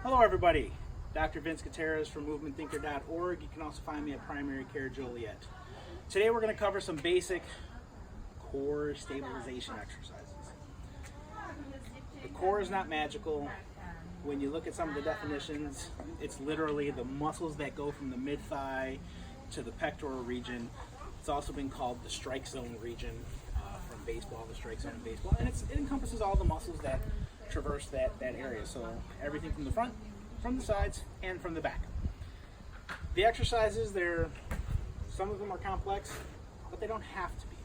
Hello everybody, Dr. Vince Gutierrez from movementthinker.org. You can also find me at Primary Care Joliet. Today we're going to cover some basic core stabilization exercises. The core is not magical. When you look at some of the definitions, it's literally the muscles that go from the mid-thigh to the pectoral region. It's also been called the strike zone region from baseball, the strike zone in baseball. And it encompasses all the muscles that traverse that area. So everything from the front, from the sides, and from the back. The exercises, some of them are complex, but they don't have to be.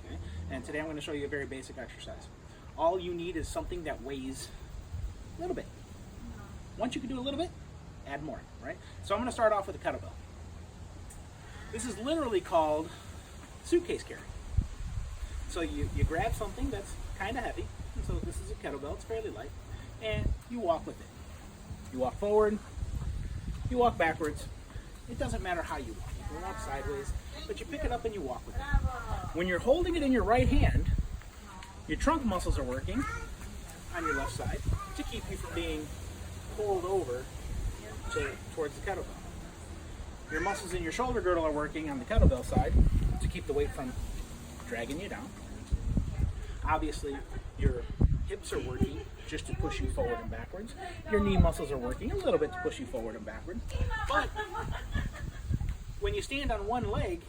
Okay? And today I'm going to show you a very basic exercise. All you need is something that weighs a little bit. Once you can do a little bit, add more, right? So I'm going to start off with a kettlebell. This is literally called suitcase carry. So you grab something that's kind of heavy, and so this is a kettlebell, it's fairly light, and you walk with it. You walk forward, you walk backwards. It doesn't matter how you walk. You can walk sideways, but you pick it up and you walk with it. When you're holding it in your right hand, your trunk muscles are working on your left side to keep you from being pulled over towards the kettlebell. Your muscles in your shoulder girdle are working on the kettlebell side to keep the weight from dragging you down. Obviously, your hips are working just to push you forward and backwards. Your knee muscles are working a little bit to push you forward and backward. But when you stand on one leg,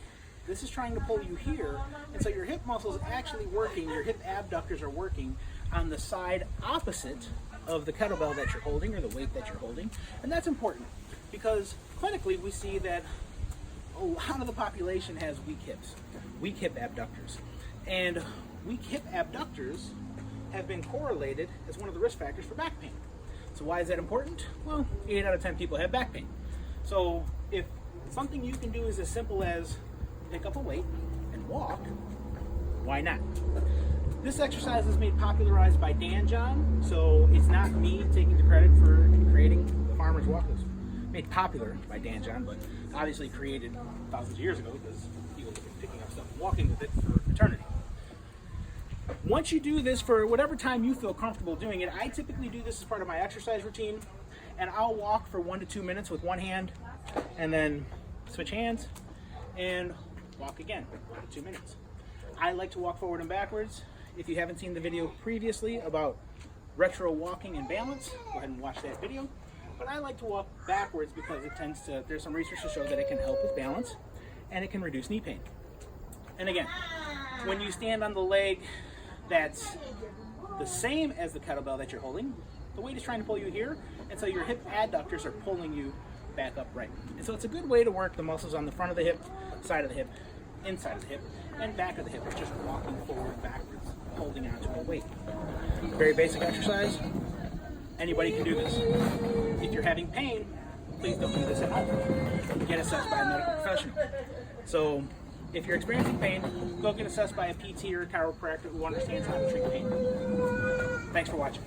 this is trying to pull you here, and so your hip muscles actually working, your hip abductors are working on the side opposite of the kettlebell that you're holding or the weight that you're holding. And that's important because clinically we see that a lot of the population has weak hips, weak hip abductors. And weak hip abductors have been correlated as one of the risk factors for back pain. So why is that important? Well, 8 out of 10 people have back pain. So if something you can do is as simple as pick up a weight and walk, why not? This exercise is made popularized by Dan John, so it's not me taking the credit for creating the farmer's walk. It was made popular by Dan John, but obviously created thousands of years ago because people have been picking up stuff and walking with it for eternity. Once you do this for whatever time you feel comfortable doing it, I typically do this as part of my exercise routine, and I'll walk for 1 to 2 minutes with one hand, and then switch hands, and walk again, 1 to 2 minutes. I like to walk forward and backwards. If you haven't seen the video previously about retro walking and balance, go ahead and watch that video. But I like to walk backwards because there's some research to show that it can help with balance, and it can reduce knee pain. And again, when you stand on the leg that's the same as the kettlebell that you're holding, the weight is trying to pull you here, and so your hip adductors are pulling you back upright. And so it's a good way to work the muscles on the front of the hip, side of the hip, inside of the hip, and back of the hip. It's just walking forward and backwards, holding onto a weight. Very basic exercise. Anybody can do this. If you're having pain, please don't do this at home. Get assessed by a medical professional. So if you're experiencing pain, go get assessed by a PT or a chiropractor who understands how to treat pain. Thanks for watching.